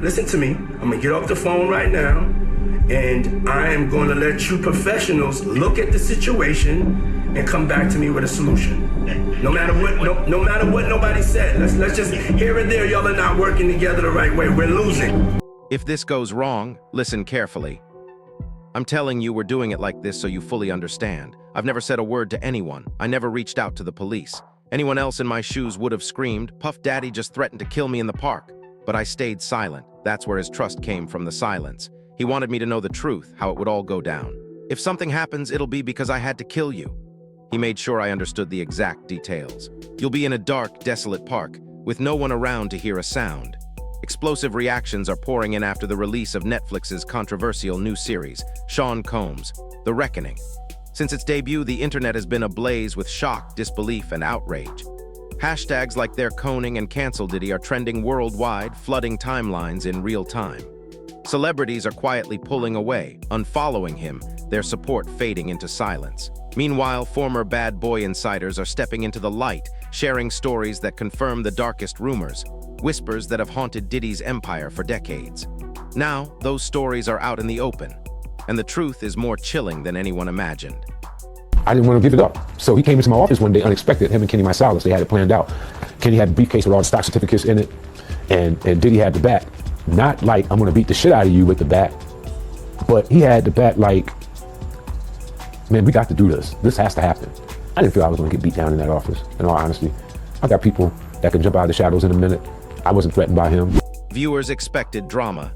listen to me. I'm gonna get off the phone right now, and I am going to let you professionals look at the situation and come back to me with a solution. No matter what, no matter what nobody said. Let's just here and there. Y'all are not working together the right way. We're losing. If this goes wrong, listen carefully. I'm telling you we're doing it like this so you fully understand. I've never said a word to anyone. I never reached out to the police. Anyone else in my shoes would have screamed, "Puff Daddy just threatened to kill me in the park." But I stayed silent. That's where his trust came from, the silence. He wanted me to know the truth, how it would all go down. If something happens, it'll be because I had to kill you. He made sure I understood the exact details. You'll be in a dark, desolate park, with no one around to hear a sound. Explosive reactions are pouring in after the release of Netflix's controversial new series, Sean Combs, The Reckoning. Since its debut, the internet has been ablaze with shock, disbelief, and outrage. Hashtags like "they're coning" and "cancel Diddy" are trending worldwide, flooding timelines in real time. Celebrities are quietly pulling away, unfollowing him, their support fading into silence. Meanwhile, former bad boy insiders are stepping into the light, sharing stories that confirm the darkest rumors, whispers that have haunted Diddy's empire for decades. Now, those stories are out in the open, and the truth is more chilling than anyone imagined. I didn't want to give it up. So he came into my office one day unexpected, him and Kenny Marsalis, they had it planned out. Kenny had a briefcase with all the stock certificates in it, and Diddy had the bat. Not like, "I'm going to beat the shit out of you with the bat," but he had the bat like, "Man, we got to do this. This has to happen." I didn't feel I was going to get beat down in that office, in all honesty. I got people that can jump out of the shadows in a minute. I wasn't threatened by him. Viewers expected drama,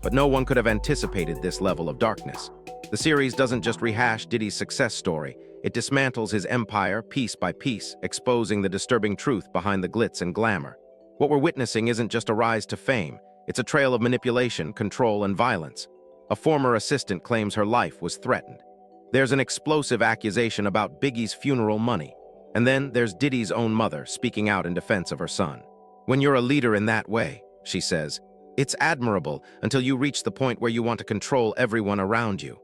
but no one could have anticipated this level of darkness. The series doesn't just rehash Diddy's success story, it dismantles his empire piece by piece, exposing the disturbing truth behind the glitz and glamour. What we're witnessing isn't just a rise to fame, it's a trail of manipulation, control, and violence. A former assistant claims her life was threatened. There's an explosive accusation about Biggie's funeral money. And then there's Diddy's own mother speaking out in defense of her son. "When you're a leader in that way," she says, "it's admirable until you reach the point where you want to control everyone around you."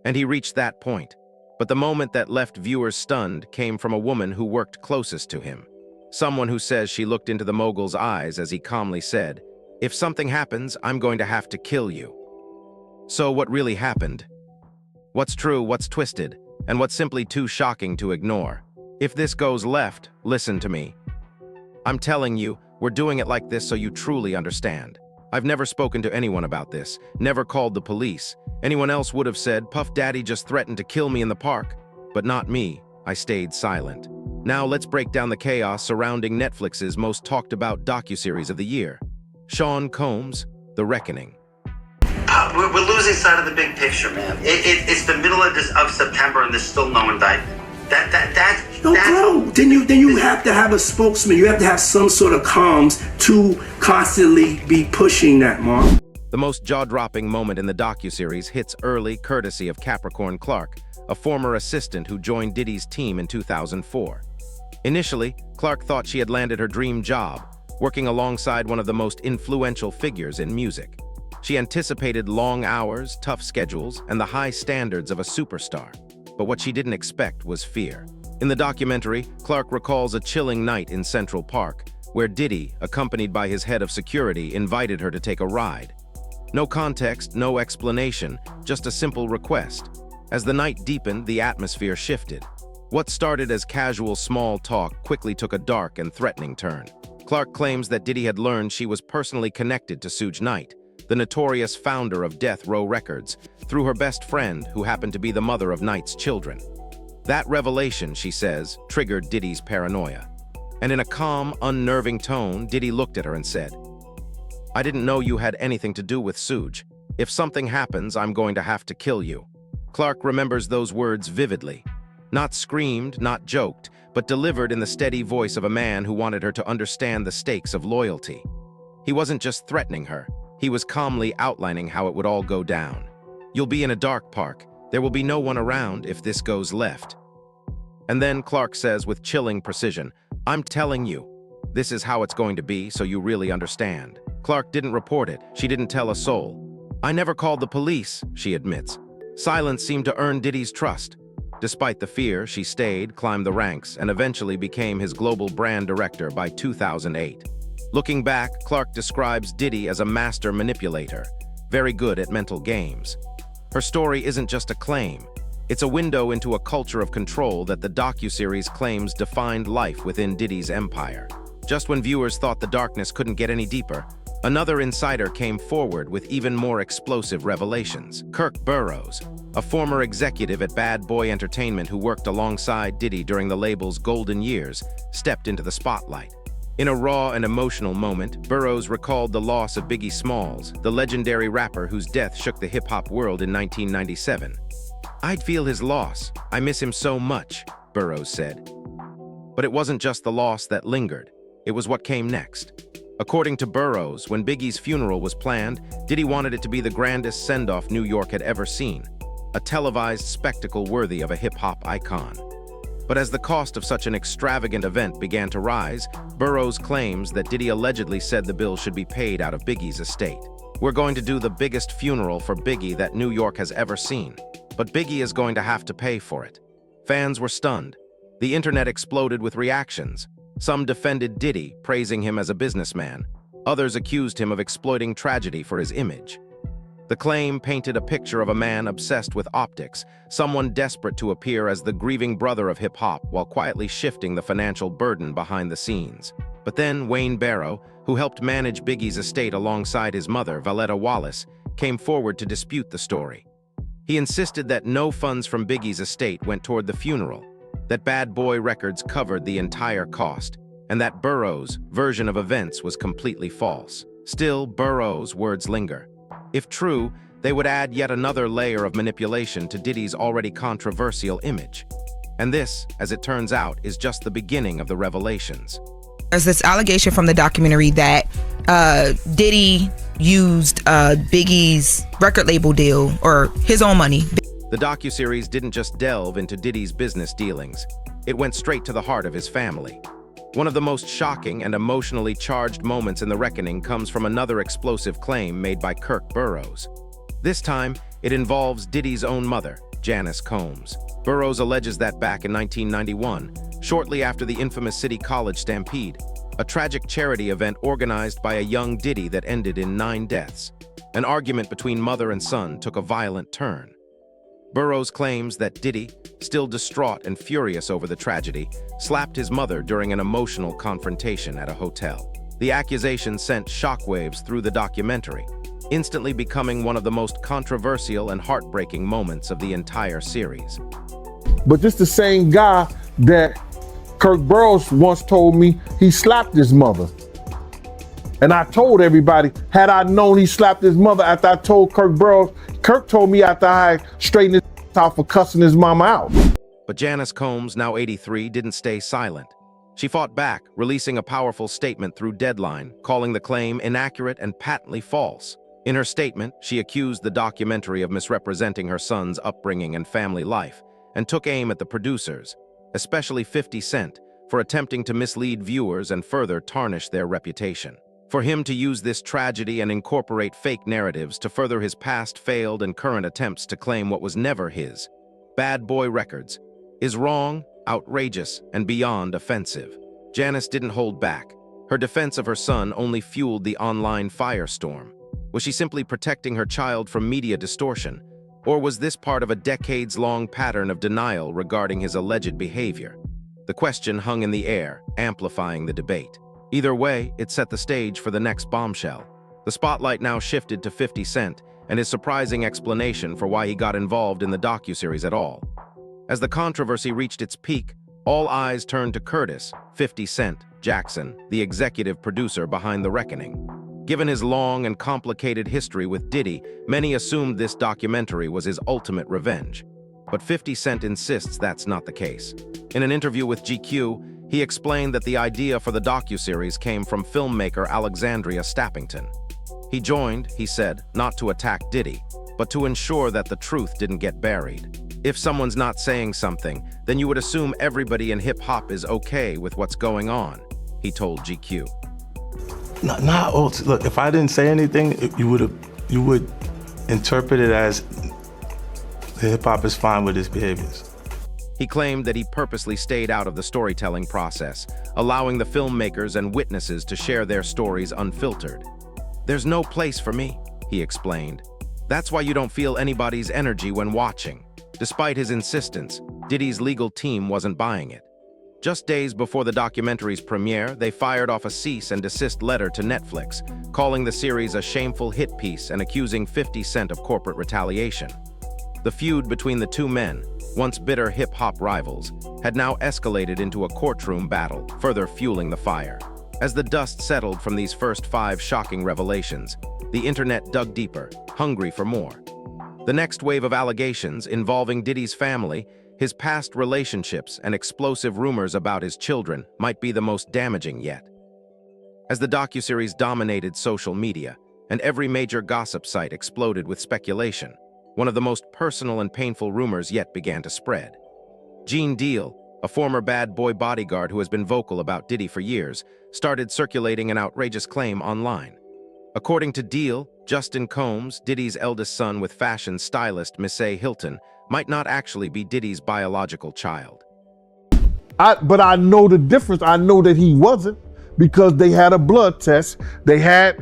And he reached that point. But the moment that left viewers stunned came from a woman who worked closest to him. Someone who says she looked into the mogul's eyes as he calmly said, "If something happens, I'm going to have to kill you." So what really happened? What's true, what's twisted, and what's simply too shocking to ignore? If this goes left, listen to me. I'm telling you, we're doing it like this so you truly understand. I've never spoken to anyone about this, never called the police. Anyone else would have said, "Puff Daddy just threatened to kill me in the park." But not me. I stayed silent. Now let's break down the chaos surrounding Netflix's most talked about docuseries of the year. Sean Combs, The Reckoning. We're losing sight of the big picture, man. It's the middle of September and there's still no indictment. Bro, then you have to have a spokesman. You have to have some sort of comms to constantly be pushing that, Mark. The most jaw-dropping moment in the docuseries hits early, courtesy of Capricorn Clark, a former assistant who joined Diddy's team in 2004. Initially, Clark thought she had landed her dream job, working alongside one of the most influential figures in music. She anticipated long hours, tough schedules, and the high standards of a superstar. But what she didn't expect was fear. In the documentary, Clark recalls a chilling night in Central Park, where Diddy, accompanied by his head of security, invited her to take a ride. No context, no explanation, just a simple request. As the night deepened, the atmosphere shifted. What started as casual small talk quickly took a dark and threatening turn. Clark claims that Diddy had learned she was personally connected to Suge Knight, the notorious founder of Death Row Records, through her best friend, who happened to be the mother of Knight's children. That revelation, she says, triggered Diddy's paranoia. And in a calm, unnerving tone, Diddy looked at her and said, "I didn't know you had anything to do with Suge. If something happens, I'm going to have to kill you." Clark remembers those words vividly. Not screamed, not joked, but delivered in the steady voice of a man who wanted her to understand the stakes of loyalty. He wasn't just threatening her. He was calmly outlining how it would all go down. "You'll be in a dark park. There will be no one around if this goes left." And then Clark says with chilling precision, "I'm telling you, this is how it's going to be, so you really understand." Clark didn't report it. She didn't tell a soul. "I never called the police," she admits. Silence seemed to earn Diddy's trust. Despite the fear, she stayed, climbed the ranks, and eventually became his global brand director by 2008. Looking back, Clark describes Diddy as a master manipulator, very good at mental games. Her story isn't just a claim. It's a window into a culture of control that the docuseries claims defined life within Diddy's empire. Just when viewers thought the darkness couldn't get any deeper, another insider came forward with even more explosive revelations. Kirk Burroughs, a former executive at Bad Boy Entertainment who worked alongside Diddy during the label's golden years, stepped into the spotlight. In a raw and emotional moment, Burroughs recalled the loss of Biggie Smalls, the legendary rapper whose death shook the hip-hop world in 1997. "I'd feel his loss. I miss him so much," Burroughs said. But it wasn't just the loss that lingered. It was what came next. According to Burroughs, when Biggie's funeral was planned, Diddy wanted it to be the grandest send-off New York had ever seen, a televised spectacle worthy of a hip-hop icon. But as the cost of such an extravagant event began to rise, Burroughs claims that Diddy allegedly said the bill should be paid out of Biggie's estate. "We're going to do the biggest funeral for Biggie that New York has ever seen, but Biggie is going to have to pay for it." Fans were stunned. The internet exploded with reactions. Some defended Diddy, praising him as a businessman. Others accused him of exploiting tragedy for his image. The claim painted a picture of a man obsessed with optics, someone desperate to appear as the grieving brother of hip-hop while quietly shifting the financial burden behind the scenes. But then Wayne Barrow, who helped manage Biggie's estate alongside his mother, Valletta Wallace, came forward to dispute the story. He insisted that no funds from Biggie's estate went toward the funeral, that Bad Boy Records covered the entire cost, and that Burroughs' version of events was completely false. Still, Burroughs' words linger. If true, they would add yet another layer of manipulation to Diddy's already controversial image. And this, as it turns out, is just the beginning of the revelations. There's this allegation from the documentary that Diddy used Biggie's record label deal, or his own money. The docuseries didn't just delve into Diddy's business dealings. It went straight to the heart of his family. One of the most shocking and emotionally charged moments in the reckoning comes from another explosive claim made by Kirk Burroughs. This time, it involves Diddy's own mother, Janice Combs. Burroughs alleges that back in 1991, shortly after the infamous City College stampede, a tragic charity event organized by a young Diddy that ended in 9 deaths, an argument between mother and son took a violent turn. Burroughs claims that Diddy, still distraught and furious over the tragedy, slapped his mother during an emotional confrontation at a hotel. The accusation sent shockwaves through the documentary, instantly becoming one of the most controversial and heartbreaking moments of the entire series. But this the same guy that Kirk Burroughs once told me he slapped his mother. And I told everybody, had I known he slapped his mother after I told Kirk Burroughs, Kirk told me after I straightened his out for cussing his mama out. But Janice Combs, now 83, didn't stay silent. She fought back, releasing a powerful statement through Deadline, calling the claim inaccurate and patently false. In her statement, she accused the documentary of misrepresenting her son's upbringing and family life, and took aim at the producers, especially 50 Cent, for attempting to mislead viewers and further tarnish their reputation. For him to use this tragedy and incorporate fake narratives to further his past failed and current attempts to claim what was never his, Bad Boy Records, is wrong, outrageous, and beyond offensive. Janice didn't hold back. Her defense of her son only fueled the online firestorm. Was she simply protecting her child from media distortion? Or was this part of a decades-long pattern of denial regarding his alleged behavior? The question hung in the air, amplifying the debate. Either way, it set the stage for the next bombshell. The spotlight now shifted to 50 Cent and his surprising explanation for why he got involved in the docuseries at all. As the controversy reached its peak, all eyes turned to Curtis, 50 Cent Jackson, the executive producer behind The Reckoning. Given his long and complicated history with Diddy, many assumed this documentary was his ultimate revenge. But 50 Cent insists that's not the case. In an interview with GQ, he explained that the idea for the docuseries came from filmmaker Alexandria Stappington. He joined, he said, not to attack Diddy, but to ensure that the truth didn't get buried. If someone's not saying something, then you would assume everybody in hip-hop is okay with what's going on, he told GQ. Look, if I didn't say anything, you would interpret it as hip-hop is fine with his behaviors. He claimed that he purposely stayed out of the storytelling process, allowing the filmmakers and witnesses to share their stories unfiltered. "There's no place for me," he explained. "That's why you don't feel anybody's energy when watching." Despite his insistence, Diddy's legal team wasn't buying it. Just days before the documentary's premiere, they fired off a cease and desist letter to Netflix, calling the series a shameful hit piece and accusing 50 Cent of corporate retaliation. The feud between the two men, once bitter hip-hop rivals, had now escalated into a courtroom battle, further fueling the fire. As the dust settled from these first 5 shocking revelations, the internet dug deeper, hungry for more. The next wave of allegations involving Diddy's family, his past relationships, and explosive rumors about his children might be the most damaging yet. As the docuseries dominated social media, and every major gossip site exploded with speculation, one of the most personal and painful rumors yet began to spread. Gene Deal, a former bad boy bodyguard who has been vocal about Diddy for years, started circulating an outrageous claim online. According to Deal, Justin Combs, Diddy's eldest son with fashion stylist Missy Hilton, might not actually be Diddy's biological child. But I know the difference. I know that he wasn't, because they had a blood test. They had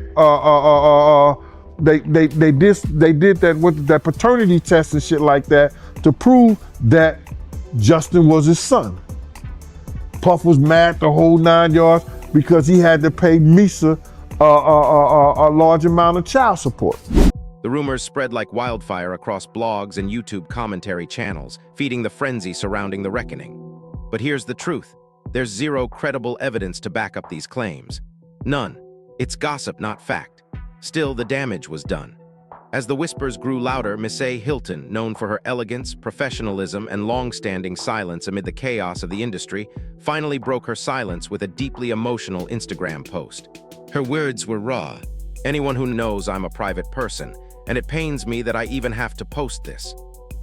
they did that with that paternity test and shit like that to prove that Justin was his son. Puff was mad the whole 9 yards because he had to pay Misa a large amount of child support. The rumors spread like wildfire across blogs and YouTube commentary channels, feeding the frenzy surrounding the reckoning. But here's the truth. There's zero credible evidence to back up these claims. None. It's gossip, not fact. Still, the damage was done. As the whispers grew louder, Missy Hilton, known for her elegance, professionalism, and long-standing silence amid the chaos of the industry, finally broke her silence with a deeply emotional Instagram post. Her words were raw. "Anyone who knows I'm a private person, and it pains me that I even have to post this.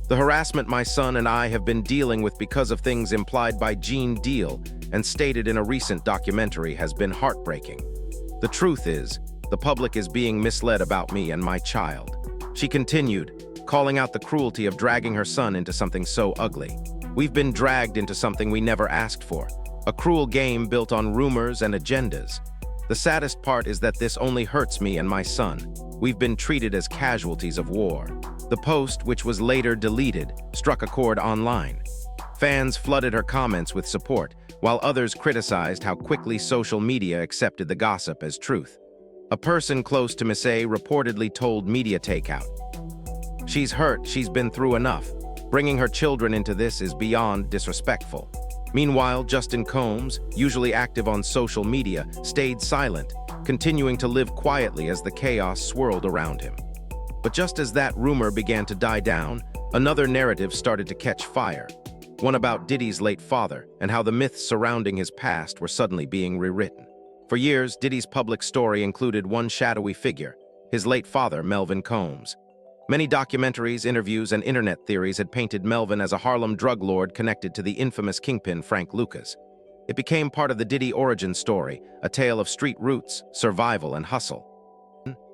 The harassment my son and I have been dealing with because of things implied by Gene Deal and stated in a recent documentary has been heartbreaking. The truth is, the public is being misled about me and my child." She continued, calling out the cruelty of dragging her son into something so ugly. "We've been dragged into something we never asked for, a cruel game built on rumors and agendas. The saddest part is that this only hurts me and my son. We've been treated as casualties of war." The post, which was later deleted, struck a chord online. Fans flooded her comments with support, while others criticized how quickly social media accepted the gossip as truth. A person close to Missy reportedly told Media Takeout, "She's hurt, she's been through enough. Bringing her children into this is beyond disrespectful." Meanwhile, Justin Combs, usually active on social media, stayed silent, continuing to live quietly as the chaos swirled around him. But just as that rumor began to die down, another narrative started to catch fire. One about Diddy's late father and how the myths surrounding his past were suddenly being rewritten. For years, Diddy's public story included one shadowy figure, his late father, Melvin Combs. Many documentaries, interviews, and internet theories had painted Melvin as a Harlem drug lord connected to the infamous kingpin Frank Lucas. It became part of the Diddy origin story, a tale of street roots, survival, and hustle.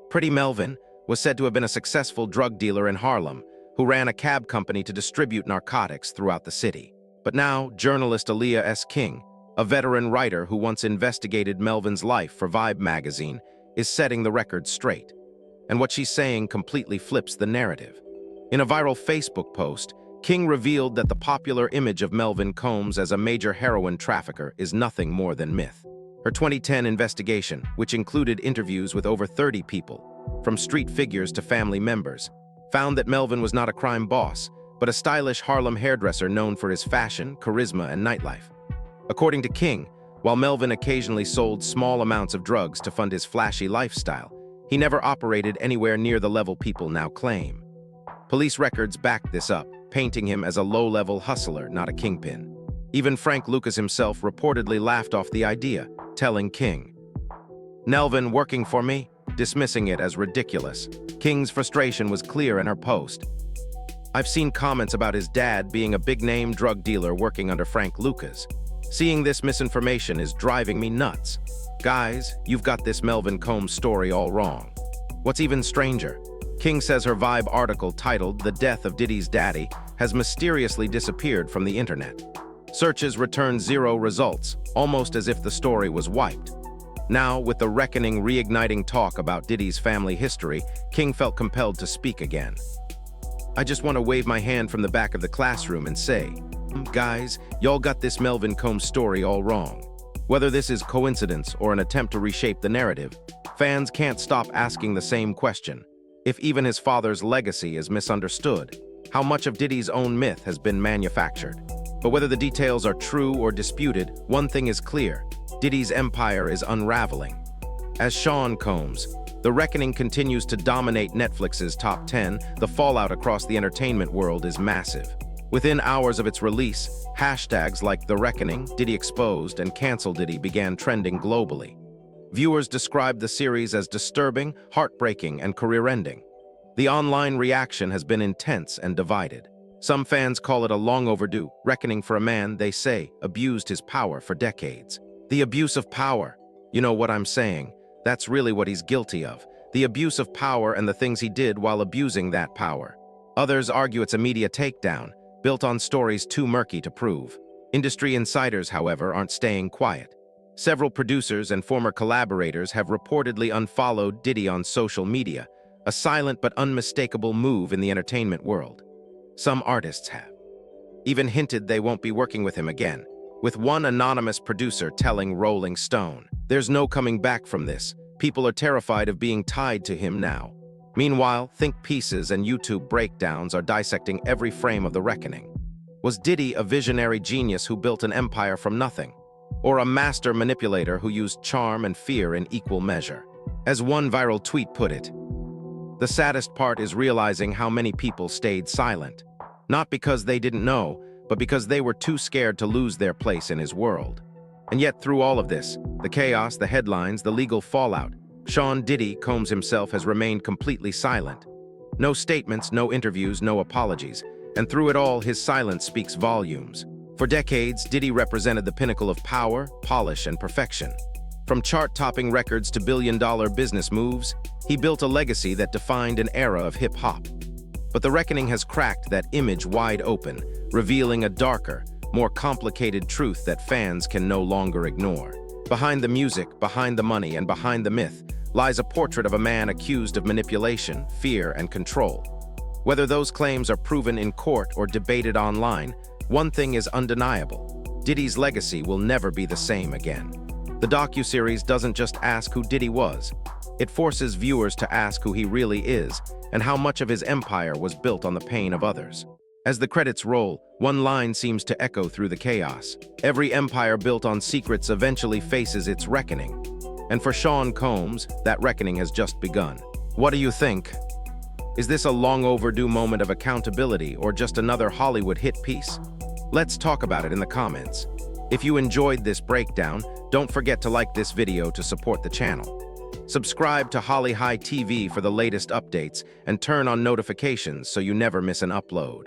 Pretty Melvin was said to have been a successful drug dealer in Harlem who ran a cab company to distribute narcotics throughout the city. But now, journalist Aaliyah S. King, a veteran writer who once investigated Melvin's life for Vibe magazine, is setting the record straight. And what she's saying completely flips the narrative. In a viral Facebook post, King revealed that the popular image of Melvin Combs as a major heroin trafficker is nothing more than myth. Her 2010 investigation, which included interviews with over 30 people, from street figures to family members, found that Melvin was not a crime boss, but a stylish Harlem hairdresser known for his fashion, charisma, and nightlife. According to King, while Melvin occasionally sold small amounts of drugs to fund his flashy lifestyle, he never operated anywhere near the level people now claim. Police records back this up, painting him as a low-level hustler, not a kingpin. Even Frank Lucas himself reportedly laughed off the idea, telling King, "Melvin working for me?" dismissing it as ridiculous. King's frustration was clear in her post. "I've seen comments about his dad being a big-name drug dealer working under Frank Lucas. Seeing this misinformation is driving me nuts. Guys, you've got this Melvin Combs story all wrong." What's even stranger, King says her Vibe article titled "The Death of Diddy's Daddy" has mysteriously disappeared from the internet. Searches returned 0 results, almost as if the story was wiped. Now, with the reckoning reigniting talk about Diddy's family history, King felt compelled to speak again. I just want to wave my hand from the back of the classroom and say, guys, y'all got this Melvin Combs story all wrong. Whether this is coincidence or an attempt to reshape the narrative, fans can't stop asking the same question. If even his father's legacy is misunderstood, how much of Diddy's own myth has been manufactured? But whether the details are true or disputed, one thing is clear: Diddy's empire is unraveling. As Sean Combs, The Reckoning continues to dominate Netflix's top 10. The fallout across the entertainment world is massive. Within hours of its release, hashtags like The Reckoning, Diddy Exposed, and Cancel Diddy began trending globally. Viewers described the series as disturbing, heartbreaking, and career-ending. The online reaction has been intense and divided. Some fans call it a long overdue reckoning for a man, they say, abused his power for decades. The abuse of power. You know what I'm saying? That's really what he's guilty of. The abuse of power and the things he did while abusing that power. Others argue it's a media takedown, built on stories too murky to prove. Industry insiders, however, aren't staying quiet. Several producers and former collaborators have reportedly unfollowed Diddy on social media, a silent but unmistakable move in the entertainment world. Some artists have even hinted they won't be working with him again, with one anonymous producer telling Rolling Stone, "There's no coming back from this. People are terrified of being tied to him now." Meanwhile, think pieces and YouTube breakdowns are dissecting every frame of The Reckoning. Was Diddy a visionary genius who built an empire from nothing? Or a master manipulator who used charm and fear in equal measure? As one viral tweet put it, "The saddest part is realizing how many people stayed silent. Not because they didn't know, but because they were too scared to lose their place in his world." And yet through all of this, the chaos, the headlines, the legal fallout, Sean Diddy Combs himself has remained completely silent. No statements, no interviews, no apologies. And through it all, his silence speaks volumes. For decades, Diddy represented the pinnacle of power, polish, and perfection. From chart-topping records to billion-dollar business moves, he built a legacy that defined an era of hip-hop. But The Reckoning has cracked that image wide open, revealing a darker, more complicated truth that fans can no longer ignore. Behind the music, behind the money, and behind the myth lies a portrait of a man accused of manipulation, fear, and control. Whether those claims are proven in court or debated online, one thing is undeniable: Diddy's legacy will never be the same again. The docuseries doesn't just ask who Diddy was. It forces viewers to ask who he really is and how much of his empire was built on the pain of others. As the credits roll, one line seems to echo through the chaos: every empire built on secrets eventually faces its reckoning. And for Sean Combs, that reckoning has just begun. What do you think? Is this a long overdue moment of accountability or just another Hollywood hit piece? Let's talk about it in the comments. If you enjoyed this breakdown, don't forget to like this video to support the channel. Subscribe to Holly High TV for the latest updates and turn on notifications so you never miss an upload.